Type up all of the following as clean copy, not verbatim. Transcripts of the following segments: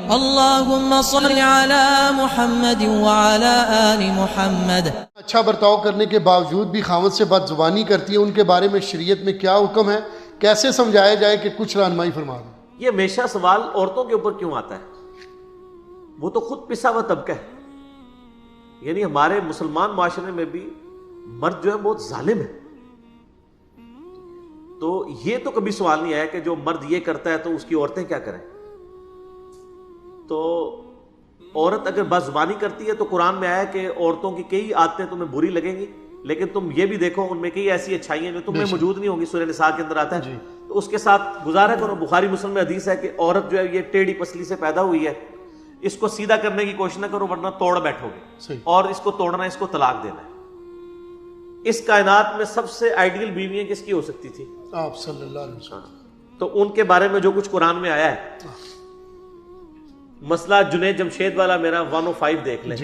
اللهم صل على محمد وعلى آل محمد. اچھا برتاؤ کرنے کے باوجود بھی خاوند سے بد زبانی کرتی ہے، ان کے بارے میں شریعت میں کیا حکم ہے؟ کیسے سمجھایا جائے کہ کچھ رہنمائی فرما دیں؟ یہ ہمیشہ سوال عورتوں کے اوپر کیوں آتا ہے؟ وہ تو خود پسا ہوا طبقہ ہے. یعنی ہمارے مسلمان معاشرے میں بھی مرد جو ہے بہت ظالم ہے. تو یہ تو کبھی سوال نہیں آیا کہ جو مرد یہ کرتا ہے تو اس کی عورتیں کیا کریں. تو عورت اگر بد زبانی کرتی ہے تو قرآن میں آیا کہ عورتوں کی کئی عادتیں تمہیں بری لگیں گی، لیکن تم یہ بھی دیکھو ان میں کئی ایسی اچھائی ہیں جو تمہیں موجود نہیں ہوں گی. سورہ نساء کے اندر آتا ہے. تو اس کے ساتھ گزارا کرو. بخاری مسلم میں حدیث ہے کہ عورت جو ہے یہ ٹیڑھی پسلی سے پیدا ہوئی ہے، اس کو سیدھا کرنے کی کوشش نہ کرو ورنہ توڑ بیٹھو گے، اور اس کو توڑنا، اس کو طلاق دینا ہے. اس کائنات میں سب سے آئیڈیل بیویاں کس کی ہو سکتی تھی؟ آپ صلی اللہ علیہ وسلم. تو ان کے بارے میں جو کچھ قرآن میں آیا ہے، مسئلہ جنید جمشید والا میرا 105 دیکھ لیں،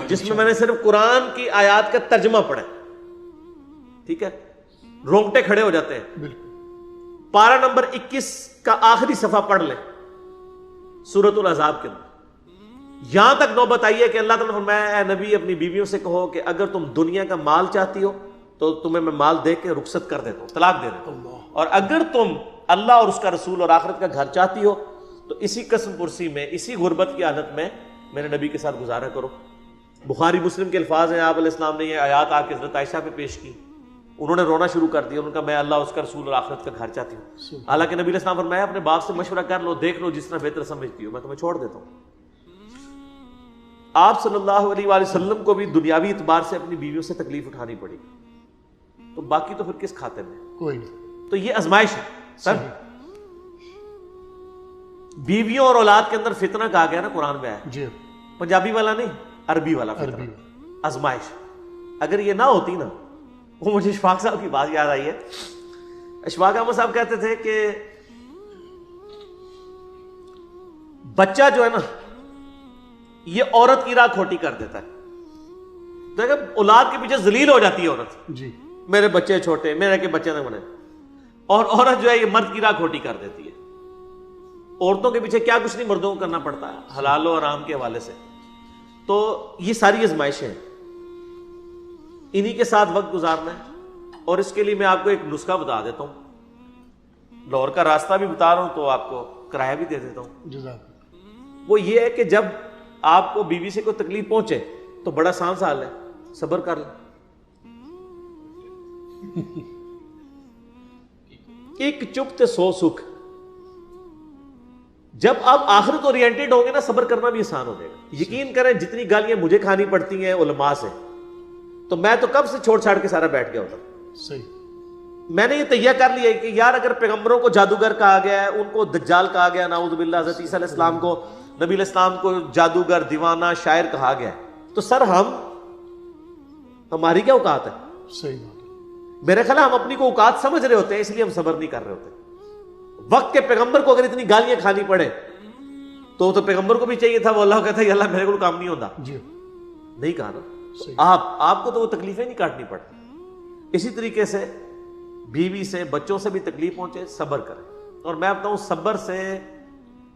جس میں نے صرف قرآن کی آیات کا ترجمہ پڑھا. ٹھیک ہے، رونگٹے کھڑے ہو جاتے ہیں. پارہ نمبر 21 کا آخری صفحہ پڑھ لیں سورۃ الاحزاب کے اندر. یہاں تک نوبت آئی ہے کہ اللہ تعالیٰ نے فرمایا اے نبی اپنی بیویوں سے کہو کہ اگر تم دنیا کا مال چاہتی ہو تو تمہیں میں مال دے کے رخصت کر دیتا ہوں، طلاق دے دیتا ہوں، اور اگر تم اللہ اور اس کا رسول اور آخرت کا گھر چاہتی ہو تو اسی قسم پرسی میں، اسی غربت کی حالت میں میرے نبی کے ساتھ گزارا کرو. بخاری مسلم کے الفاظ ہیں، آپ علیہ السلام نے یہ آیات آ کے حضرت عائشہ پہ پیش کی. انہوں نے رونا شروع کر دیا. انہوں نے کہا میں اللہ اس کا رسول اور آخرت کا گھر چاہتی ہوں. حالانکہ نبی علیہ السلام فرمایا اپنے باپ سے مشورہ کر لو، دیکھ لو، جس طرح بہتر سمجھتی ہو، میں تمہیں چھوڑ دیتا ہوں. آپ صلی اللہ علیہ وآلہ وسلم کو بھی دنیاوی اعتبار سے اپنی بیویوں سے تکلیف اٹھانی پڑی، تو باقی تو پھر کس کھاتے میں؟ کوئی نہیں. تو یہ آزمائش ہے سر. بیویوں اور اولاد کے اندر فتنہ کہا گیا نا قرآن میں ہے، پنجابی والا نہیں، عربی والا فتنہ، آزمائش. اگر یہ نہ ہوتی نا، وہ مجھے اشفاق صاحب کی بات یاد آئی ہے. اشفاق احمد صاحب کہتے تھے کہ بچہ جو ہے نا یہ عورت کی راہ کھوٹی کر دیتا ہے. دیکھیں اولاد کے پیچھے ذلیل ہو جاتی ہے عورت، جی میرے بچے چھوٹے، میرے کے بچے نہ بنے، اور عورت جو ہے یہ مرد کی راہ کھوٹی کر دیتی ہے. عورتوں کے پیچھے کیا کچھ نہیں مردوں کو کرنا پڑتا ہے حلال و حرام کے حوالے سے. تو یہ ساری آزمائشیں ہیں، انہی کے ساتھ وقت گزارنا ہے. اور اس کے لیے میں آپ کو ایک نسخہ بتا دیتا ہوں. لاہور کا راستہ بھی بتا رہا ہوں تو آپ کو کرایہ بھی دے دیتا ہوں. وہ یہ ہے کہ جب آپ کو بیوی سے کوئی تکلیف پہنچے تو بڑا آسان سا حل ہے، صبر کر لیں. ایک چپ تے 100 سکھ. جب آپ آخرت اورینٹڈ ہوں گے نا، صبر کرنا بھی آسان ہو جائے گا. یقین کریں جتنی گالیاں مجھے کھانی پڑتی ہیں علماء سے، تو میں تو کب سے چھوڑ چھاڑ کے سارا بیٹھ گیا ہوتا. صحیح. میں نے یہ تیہ کر لیا کہ یار اگر پیغمبروں کو جادوگر کہا گیا ہے، ان کو دجال کہا گیا، نعوذ باللہ، حضرت عیسیٰ علیہ السلام کو، نبی علیہ السلام کو جادوگر، دیوانہ، شاعر کہا گیا ہے، تو سر ہماری کیا اوقات ہے؟ صحیح بات. میرے خیال ہم اپنی کو اوقات سمجھ رہے ہوتے ہیں، اس لیے ہم صبر نہیں کر رہے ہوتے. وقت کے پیغمبر کو اگر اتنی گالیاں کھانی پڑے تو پیغمبر کو بھی چاہیے تھا، وہ اللہ کہتا ہے اللہ میرے کو کام نہیں ہوتا. نہیں کہا نا. آپ کو تو وہ تکلیفیں نہیں کاٹنی پڑتی. اسی طریقے سے بیوی سے، بچوں سے بھی تکلیف پہنچے، صبر کریں. اور میں بتاؤں صبر سے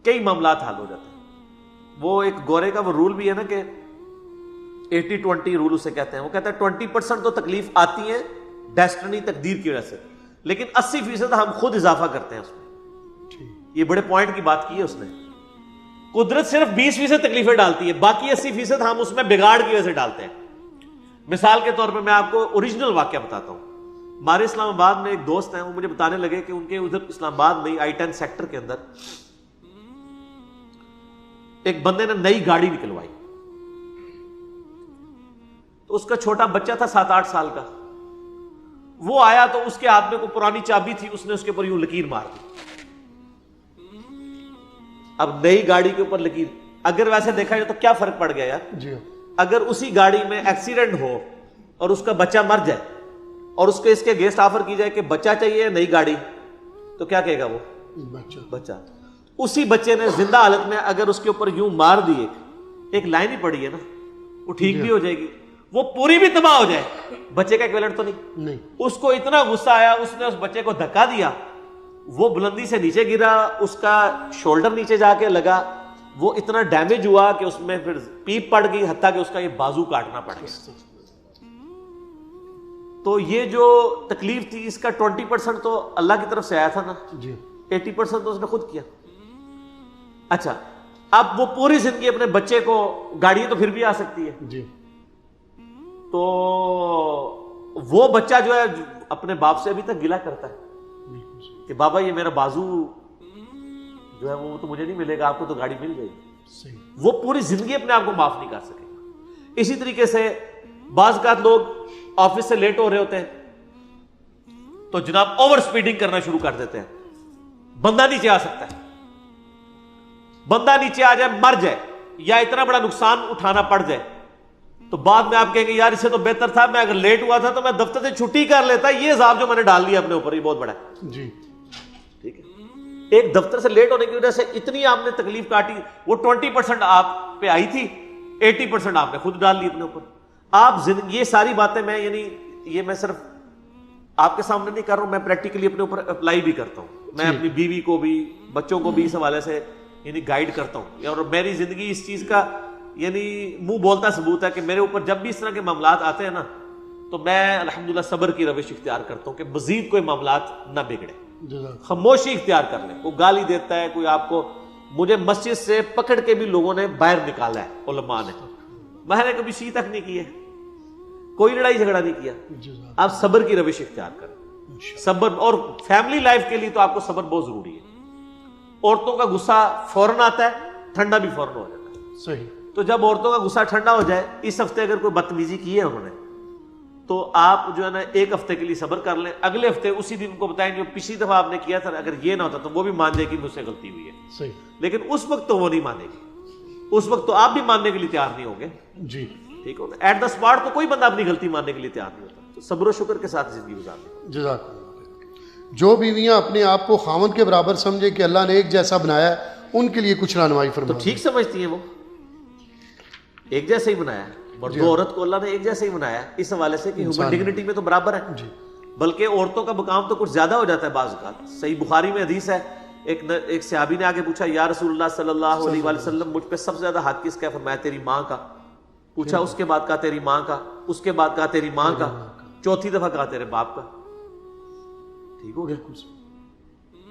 کئی معاملات حل ہو جاتے ہیں. وہ ایک گورے کا وہ رول بھی ہے نا کہ 80-20 رول اسے کہتے ہیں. وہ کہتا ہے 20% تو تکلیف آتی ہے ڈیسٹنی، تقدیر کی وجہ سے، لیکن 80% ہم خود اضافہ کرتے ہیں اس میں. یہ بڑے پوائنٹ کی بات کی ہے اس نے. قدرت صرف 20% تکلیفیں ڈالتی ہے، باقی 80% ہم اس میں بگاڑ کی وجہ سے ڈالتے ہیں. مثال کے طور پہ میں آپ کو اوریجنل واقعہ بتاتا ہوں. ہمارے اسلام آباد میں ایک دوست ہیں، وہ مجھے بتانے لگے کہ ان کے ادھر اسلام آباد میں I-10 سیکٹر کے اندر ایک بندے نے نئی گاڑی نکلوائی. تو اس کا چھوٹا بچہ تھا 7-8 سال کا. وہ آیا تو اس کے ہاتھ میں کوئی پرانی چابی تھی، اس نے اس کے اوپر یوں لکیر مار دی. اب نئی گاڑی کے اوپر لکیر، اگر ویسے دیکھا جائے تو کیا فرق پڑ گیا یار؟ جی. اگر اسی گاڑی میں ایکسیڈنٹ ہو اور اس کا بچہ مر جائے اور اس کو اس کے اگینسٹ آفر کی جائے کہ بچہ چاہیے نئی گاڑی، تو کیا کہے گا وہ؟ بچہ. اسی بچے نے زندہ حالت میں اگر اس کے اوپر یوں مار دی، ایک لائن ہی پڑی ہے نا، وہ ٹھیک بھی ہو جائے گی، وہ پوری بھی تباہ ہو جائے، بچے کا ایکویلنٹ تو نہیں. اس کو اتنا غصہ آیا، اس نے اس بچے کو دھکا دیا، وہ بلندی سے نیچے گرا، اس کا شولڈر نیچے جا کے لگا، وہ اتنا ڈیمیج ہوا کہ اس میں پھر پیپ پڑ گئی، حتیٰ کہ اس کا یہ بازو کاٹنا پڑ گیا. تو یہ جو تکلیف تھی اس کا 20% تو اللہ کی طرف سے آیا تھا نا جی. 80% تو اس نے خود کیا. اچھا اب وہ پوری زندگی اپنے بچے کو، گاڑی تو پھر بھی آ سکتی ہے جی. تو وہ بچہ جو ہے اپنے باپ سے ابھی تک گلہ کرتا ہے کہ بابا یہ میرا بازو جو ہے وہ تو مجھے نہیں ملے گا، آپ کو تو گاڑی مل جائے گی. وہ پوری زندگی اپنے آپ کو معاف نہیں کر سکے گا. اسی طریقے سے بعض اوقات لوگ آفس سے لیٹ ہو رہے ہوتے ہیں تو جناب اوور سپیڈنگ کرنا شروع کر دیتے ہیں. بندہ نیچے آ سکتا ہے، بندہ نیچے آ جائے، مر جائے یا اتنا بڑا نقصان اٹھانا پڑ جائے تو بعد میں آپ کہیں گے یار اس سے تو بہتر تھا میں اگر لیٹ ہوا تھا تو میں دفتر سے چھٹی کر لیتا. یہ عذاب جو میں نے ڈال دیا اپنے اوپر یہ بہت بڑا ہے. جی. ٹھیک ہے، ایک دفتر سے لیٹ ہونے کی وجہ سے اتنی آپ نے تکلیف کاٹی، وہ 20% آپ پہ آئی تھی، 80% آپ نے خود ڈال لی اپنے اوپر. آپ یہ ساری باتیں میں یعنی یہ میں صرف آپ کے سامنے نہیں کر رہا ہوں، میں پریکٹیکلی اپنے اوپر اپلائی بھی کرتا ہوں. میں اپنی بیوی کو بھی بچوں کو بھی اس حوالے سے یعنی گائیڈ کرتا ہوں، اور میری زندگی اس چیز کا یعنی منہ بولتا ثبوت ہے کہ میرے اوپر جب بھی اس طرح کے معاملات آتے ہیں نا تو میں الحمدللہ صبر کی روش اختیار کرتا ہوں کہ مزید کوئی معاملات نہ بگڑے. خاموشی اختیار کر لیں. کوئی گالی دیتا ہے، کوئی آپ کو، مجھے مسجد سے پکڑ کے بھی لوگوں نے باہر نکالا ہے علماء نے، میں نے کبھی سی تک نہیں کی ہے، کوئی لڑائی جھگڑا نہیں کیا. آپ صبر کی روش اختیار کریں. صبر، اور فیملی لائف کے لیے تو آپ کو صبر بہت ضروری ہے. عورتوں کا غصہ فوراً آتا ہے، ٹھنڈا بھی فوراً ہو جاتا ہے. صحیح. تو جب عورتوں کا غصہ ٹھنڈا ہو جائے، اس ہفتے اگر کوئی بدتمیزی کی ہے انہوں نے تو آپ جو ہے نا ایک ہفتے کے لیے صبر کر لیں، اگلے ہفتے اسی دن کو بتائیں جو پچھلی دفعہ آپ نے کیا تھا اگر یہ نہ ہوتا تو وہ بھی مان جائے گی مجھ سے غلطی ہوئی ہے. صحیح. لیکن اس وقت تو وہ نہیں مانے گی، اس وقت تو آپ بھی ماننے کے لیے تیار نہیں ہوں گے. جی. ٹھیک ہو نا، ایٹ دا اسپاٹ تو کوئی بندہ اپنی غلطی ماننے کے لیے تیار نہیں ہوتا. تو صبر و شکر کے ساتھ زندگی گزارنے. جزاک اللہ. جو بیویاں اپنے آپ کو خاوند کے برابر سمجھے کہ اللہ نے ایک جیسا بنایا ہے، ان کے لیے کچھ رہنمائی تو فرمائیں. ٹھیک سمجھتی ہیں وہ ایک جیسے ہی بنایا ہے، مرد و عورت کو اللہ نے ایک جیسے ہی بنایا ہے اس حوالے سے کہ ہیومن ڈگنیٹی میں تو برابر ہے. بلکہ عورتوں کا مقام تو کچھ زیادہ ہو جاتا ہے بعض اوقات. صحیح بخاری میں حدیث ہے، ایک صحابی نے آگے پوچھا یا رسول اللہ صلی اللہ علیہ وآلہ وسلم مجھ پہ سب سے زیادہ حق کس کا ہے؟ فرمایا تیری ماں کا. پوچھا اس کے بعد کہا تیری ماں کا، اس کے بعد کہا تیری ماں کا، چوتھی دفعہ کہا تیرے باپ کا. ٹھیک ہو گیا.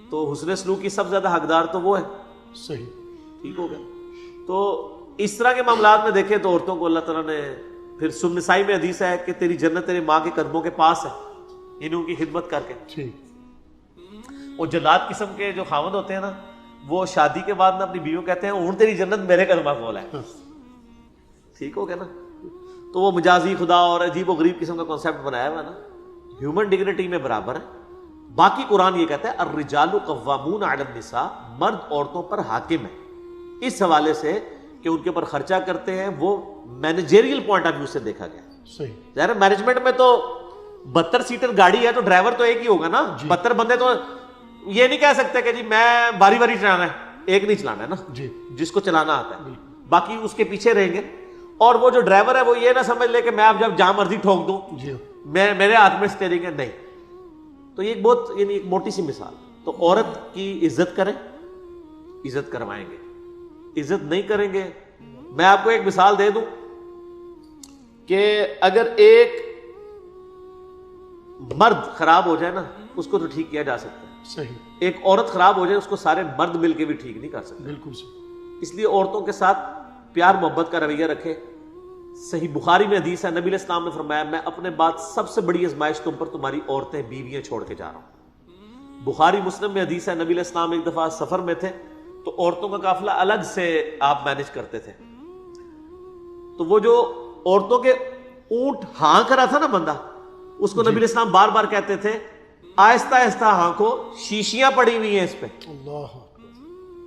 تو حسن سلوک کی سب سے زیادہ حقدار تو وہ ہے. صحیح. ٹھیک ہو گیا. تو اس طرح کے معاملات میں دیکھیں تو عورتوں کو اللہ تعالیٰ نے پھر سنن نسائی میں حدیث ہے کہ تیری جنت تیری ماں کے قدموں کے پاس ہے، یعنی ان کی خدمت کر کے. اور جلاد قسم کے جو خاوند ہوتے ہیں نا وہ شادی کے بعد نا اپنی بیویوں کہتے ہیں ہوں تیری جنت میرے قدموں کول ہے. ٹھیک ہو گیا نا. تو وہ مجازی خدا اور عجیب و غریب قسم کا کانسیپٹ بنایا ہوا ہے نا. ہیومن ڈگنیٹی میں برابر ہے. باقی قرآن یہ کہتا ہے الرجال قوامون علی النساء، مرد عورتوں پر حاکم ہے اس حوالے سے کہ ان کے اوپر خرچہ کرتے ہیں. وہ مینیجریل پوائنٹ آف ویو سے دیکھا گیا. صحیح. ظاہر مینجمنٹ میں تو 72 سیٹر گاڑی ہے تو ڈرائیور تو ایک ہی ہوگا نا. 72 بندے تو یہ نہیں کہہ سکتے کہ جی میں باری باری چلانا ہے، ایک نہیں چلانا ہے نا. جس کو چلانا آتا ہے باقی اس کے پیچھے رہیں گے. اور وہ جو ڈرائیور ہے وہ یہ نہ سمجھ لے کہ میں اب جب جہاں مرضی ٹھوک دوں میرے ہاتھ میں اسٹیئرنگ ہے، نہیں. تو یہ ایک بہت یعنی ایک موٹی سی مثال. تو عورت کی عزت کریں، عزت کروائیں گے. عزت نہیں کریں گے، میں آپ کو ایک مثال دے دوں کہ اگر ایک مرد خراب ہو جائے نا اس کو تو ٹھیک کیا جا سکتا ہے. صحیح. ایک عورت خراب ہو جائے اس کو سارے مرد مل کے بھی ٹھیک نہیں کر سکتے. بالکل صحیح. اس لیے عورتوں کے ساتھ پیار محبت کا رویہ رکھے. صحیح بخاری میں حدیث ہے، نبی علیہ السلام نے فرمایا میں اپنے بعد سب سے بڑی آزمائش تم پر تمہاری عورتیں بیویاں چھوڑ کے جا رہا ہوں. بخاری مسلم میں حدیث ہے، نبی علیہ السلام ایک دفعہ سفر میں تھے تو عورتوں کا قافلہ الگ سے آپ مینج کرتے تھے. تو وہ جو عورتوں کے اونٹ ہانک رہا تھا نا بندہ، اس کو نبی علیہ السلام بار بار کہتے تھے آہستہ آہستہ ہانکو، شیشیاں پڑی ہوئی ہیں اس پہ. اللہ.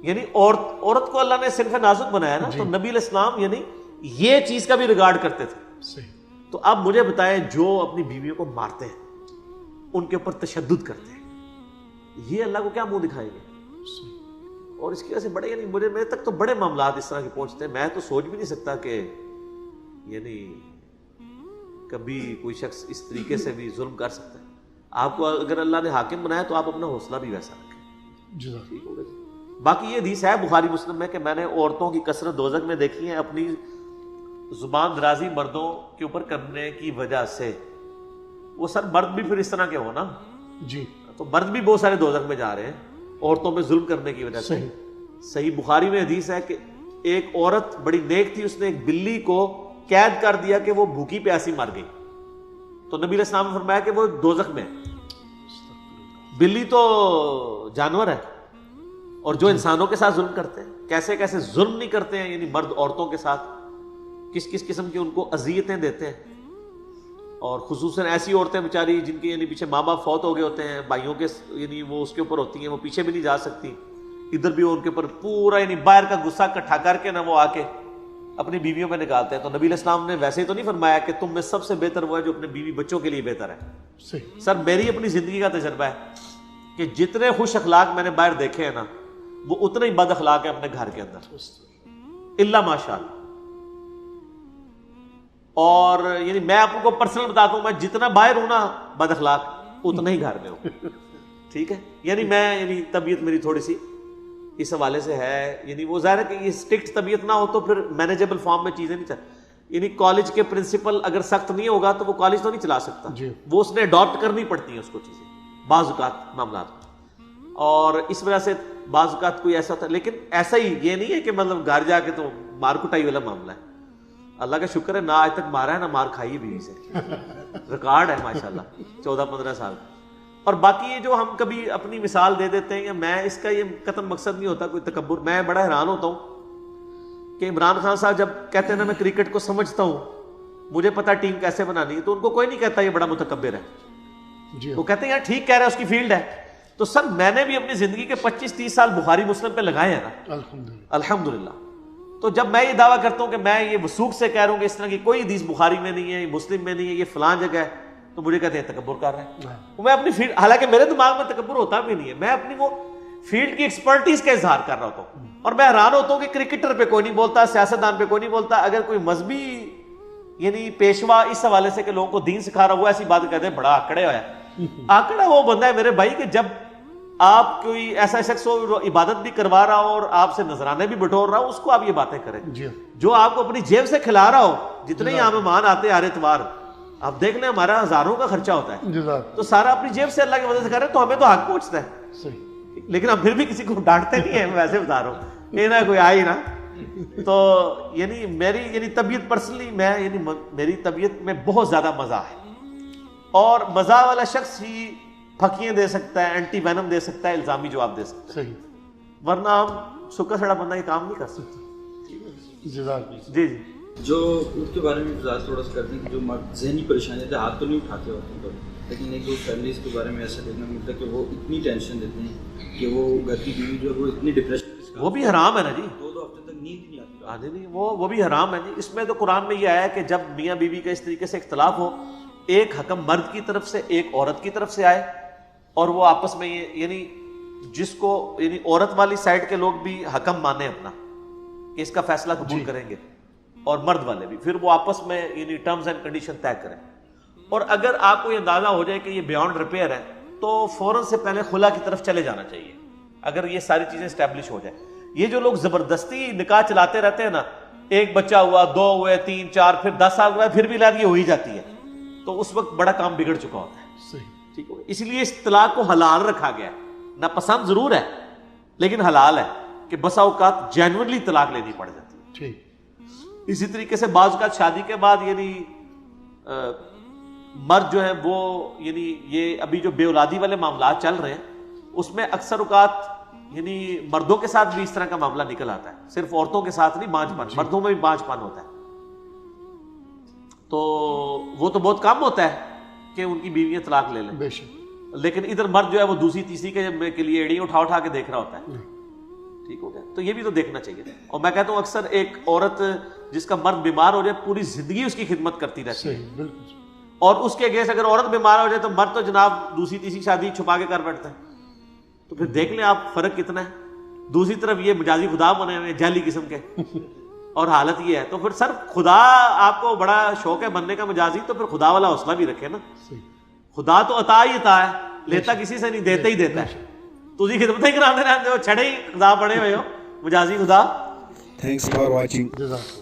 یعنی عورت کو اللہ نے صنف نازک بنایا نا. تو نبی علیہ السلام یعنی یہ چیز کا بھی ریگارڈ کرتے تھے. صحیح. تو اب مجھے بتائیں جو اپنی بیویوں کو مارتے ہیں، ان کے اوپر تشدد کرتے ہیں، یہ اللہ کو کیا منہ دکھائیں گے؟ اور اس کی وجہ سے بڑے یعنی میرے تک تو بڑے معاملات اس طرح کے پہنچتے ہیں. میں تو سوچ بھی نہیں سکتا کہ یعنی کبھی کوئی شخص اس طریقے سے بھی ظلم کر سکتا ہے. آپ کو اگر اللہ نے حاکم بنایا تو آپ اپنا حوصلہ بھی ویسا رکھیں. ٹھیک ہوگا. باقی یہ حدیث ہے بخاری مسلم میں کہ میں نے عورتوں کی کثرت دوزخ میں دیکھی ہے اپنی زبان درازی مردوں کے اوپر کرنے کی وجہ سے. وہ سر مرد بھی پھر اس طرح کے ہو نا جی, تو مرد بھی بہت سارے دوزخ میں جا رہے ہیں عورتوں پہ ظلم کرنے کی وجہ سے. صحیح بخاری میں حدیث ہے کہ ایک عورت بڑی نیک تھی, اس نے ایک بلی کو قید کر دیا کہ وہ بھوکی پیاسی مر گئی, تو نبی علیہ السلام نے فرمایا کہ وہ دوزخ میں. بلی تو جانور ہے, اور جو انسانوں کے ساتھ ظلم کرتے ہیں, کیسے کیسے ظلم نہیں کرتے ہیں, یعنی مرد عورتوں کے ساتھ کس کس قسم کی ان کو اذیتیں دیتے ہیں. اور خصوصاً ایسی عورتیں بیچاری جن کے یعنی پیچھے ماں باپ فوت ہو گئے ہوتے ہیں, بھائیوں کے یعنی وہ اس کے اوپر ہوتی ہیں, وہ پیچھے بھی نہیں جا سکتی, ادھر بھی ان کے اوپر پورا یعنی باہر کا غصہ اکٹھا کر کے نا وہ آ کے اپنی بیویوں پہ نکالتے ہیں. تو نبی علیہ السلام نے ویسے ہی تو نہیں فرمایا کہ تم میں سب سے بہتر وہ ہے جو اپنے بیوی بچوں کے لیے بہتر ہے. سر میری اپنی زندگی کا تجربہ ہے کہ جتنے خوش اخلاق میں نے باہر دیکھے ہیں نا, وہ اتنے ہی بد اخلاق ہیں اپنے گھر کے اندر, الا ماشاءاللہ. اور یعنی میں آپ کو پرسنل بتاتا ہوں, میں جتنا باہر ہوں نا بد اخلاق, اتنا ہی گھر میں ہوں. ٹھیک ہے, یعنی میں یعنی طبیعت میری تھوڑی سی اس حوالے سے ہے, یعنی وہ ظاہر ہے کہ یہ اسٹرکٹ طبیعت نہ ہو تو پھر مینیجبل فارم میں چیزیں نہیں چلتی. یعنی کالج کے پرنسپل اگر سخت نہیں ہوگا تو وہ کالج تو نہیں چلا سکتا, وہ اس نے اڈاپٹ کرنی پڑتی ہیں اس کو چیزیں بعض اوقات معاملات. اور اس وجہ سے بعض اوقات کوئی ایسا ہوتا ہے, لیکن ایسا ہی یہ نہیں ہے کہ مطلب گھر جا کے تو مار کٹائی والا معاملہ ہے. اللہ کا شکر ہے نہ آج تک مارا ہے نہ مار کھائی ہے بیوی سے, ریکارڈ ہے ماشاءاللہ 14-15 سال. اور باقی یہ جو ہم کبھی اپنی مثال دے دیتے ہیں, یا میں اس کا یہ قطعاً مقصد نہیں ہوتا کوئی تکبر. میں بڑا حیران ہوتا ہوں کہ عمران خان صاحب جب کہتے ہیں نا میں کرکٹ کو سمجھتا ہوں, مجھے پتا ٹیم کیسے بنانی ہے, تو ان کو کوئی نہیں کہتا یہ بڑا متکبر ہے. وہ کہتے ہیں یار ٹھیک کہہ رہا ہے, اس کی فیلڈ ہے. تو سر میں نے بھی اپنی زندگی کے 25-30 سال بخاری مسلم پہ لگائے ہیں نا, الحمدللہ. تو جب میں یہ دعویٰ کرتا ہوں کہ میں یہ وثوق سے کہہ رہا ہوں کہ اس طرح کی کوئی حدیث بخاری میں نہیں ہے, یہ مسلم میں نہیں ہے, یہ فلان جگہ ہے, تو مجھے کہتے ہیں تکبر کر رہے ہیں. میں اپنی فیلڈ, حالانکہ میرے دماغ میں تکبر ہوتا بھی نہیں ہے, میں اپنی وہ فیلڈ کی ایکسپرٹیز کا اظہار کر رہا ہوتا ہوں. اور میں حیران ہوتا ہوں کہ کرکٹر پہ کوئی نہیں بولتا, سیاستدان پہ کوئی نہیں بولتا. اگر کوئی مذہبی یعنی پیشوا اس حوالے سے کہ لوگوں کو دین سکھا رہا, وہ ایسی بات کہتے ہیں بڑا آکڑے ہوا ہے. آکڑا وہ بندہ ہے میرے بھائی کہ جب آپ کوئی ایسا شخص ہو عبادت بھی کروا رہا ہو اور آپ سے نذرانے بھی بٹور رہا ہو, اس کو آپ یہ باتیں کریں. جو آپ کو اپنی جیب سے کھلا رہا ہو, جتنے ہی ہمیں مان آتے ہر اتوار, آپ دیکھ لیں ہمارا ہزاروں کا خرچہ ہوتا ہے, تو سارا اپنی جیب سے اللہ کی مدد سے کر رہے ہیں, تو ہمیں تو حق پہنچتا ہے. لیکن ہم پھر بھی کسی کو ڈانٹتے نہیں ہیں, ویسے بتا رہا ہوں, یہ نہ کوئی آئی نا. تو یعنی میری یعنی طبیعت پرسنلی میں یعنی میری طبیعت میں بہت زیادہ مزہ ہے, اور مزہ والا شخص ہی پھکیاں دے سکتا ہے, اینٹی وینم دے سکتا ہے, الزامی جواب دے سکتا ہے. ورنہ ہم سکا سڑا بندہ یہ کام نہیں کر سکتے. جی جی جو ان کے بارے میں تھوڑا سا کرتے ہیں کہ جو ذہنی پریشانی تھے, ہاتھ تو نہیں اٹھاتے ہوتے پر, لیکن ایک دو فیملیز کے بارے میں ایسا دیکھنا ملتا ہے کہ وہ اتنی ٹینشن دیتے ہیں کہ وہ گھر کی بیوی جو ہے وہ اتنی ڈپریشن, وہ بھی حرام ہے نا جی, 2 ہفتے تک نیند نہیں آتی. نہیں, وہ بھی حرام ہے جی. اس میں تو قرآن میں یہ آیا ہے کہ جب میاں بیوی کا اس طریقے سے اختلاف ہو, ایک حکم مرد کی طرف سے ایک عورت کی طرف سے آئے, اور وہ آپس میں یعنی جس کو یعنی عورت والی سائڈ کے لوگ بھی حکم مانے اپنا کہ اس کا فیصلہ قبول کریں گے, اور مرد والے بھی, پھر وہ آپس میں یعنی ٹرمز اینڈ کنڈیشن طے کریں. اور اگر آپ کو یہ اندازہ ہو جائے کہ یہ بیانڈ ریپیئر ہے, تو فوراً سے پہلے خلا کی طرف چلے جانا چاہیے, اگر یہ ساری چیزیں اسٹیبلش ہو جائے. یہ جو لوگ زبردستی نکاح چلاتے رہتے ہیں نا, ایک بچہ ہوا, 2 ہوئے, 3, 4, پھر 10 سال ہوا, پھر بھی لڑکی ہو ہی جاتی ہے, تو اس وقت بڑا کام بگڑ چکا ہوتا ہے. ٹھیک ہے, اس لیے اس طلاق کو حلال رکھا گیا ہے. ناپسند ضرور ہے لیکن حلال ہے, کہ بسا اوقات جینوئنلی طلاق لینی پڑ جاتی ہے. اسی طریقے سے بعض اوقات شادی کے بعد یعنی مرد جو ہے وہ یعنی یہ ابھی جو بے اولادی والے معاملات چل رہے ہیں, اس میں اکثر اوقات یعنی مردوں کے ساتھ بھی اس طرح کا معاملہ نکل آتا ہے, صرف عورتوں کے ساتھ نہیں, بانجھ پن, مردوں میں بھی بانجھ پن ہوتا ہے. تو وہ تو بہت کم ہوتا ہے کہ ان کی بیویاں طلاق لے لیں, لیکن ادھر مرد جو ہے وہ دوسری تیسری کے لیے ایڑی اٹھا کے دیکھ رہا ہوتا ہے. ٹھیک ہو گیا, تو یہ بھی تو دیکھنا چاہیے. اور میں کہتا ہوں اکثر ایک عورت جس کا مرد بیمار ہو جائے, پوری زندگی اس کی خدمت کرتی رہتی ہے, اور اس کے اگینسٹ اگر عورت بیمار ہو جائے تو مرد تو جناب دوسری تیسری شادی چھپا کے کر بیٹھتا ہے. تو پھر دیکھ لیں آپ فرق کتنا ہے. دوسری طرف یہ مجازی خدا بنے ہوئے جعلی قسم کے, اور حالت یہ ہے. تو پھر سر خدا آپ کو بڑا شوق ہے بننے کا مجازی, تو پھر خدا والا حوصلہ بھی رکھے نا. خدا تو عطا ہی عطا ہے, لیتا کسی سے نہیں, دیتا ہی دیتا ہے. ਤੁਸੀਂ ਖਿਦਮਤਾਂ ਹੀ ਕਰਾਉਂਦੇ ਰਹਿੰਦੇ ਹੋ, ਛੜੇ ਹੀ ਖੁਦਾ ਬਣੇ ਹੋਏ ਹੋ, ਮਜਾਜ਼ੀ ਖੁਦਾ. Thanks for watching. جزاک اللہ.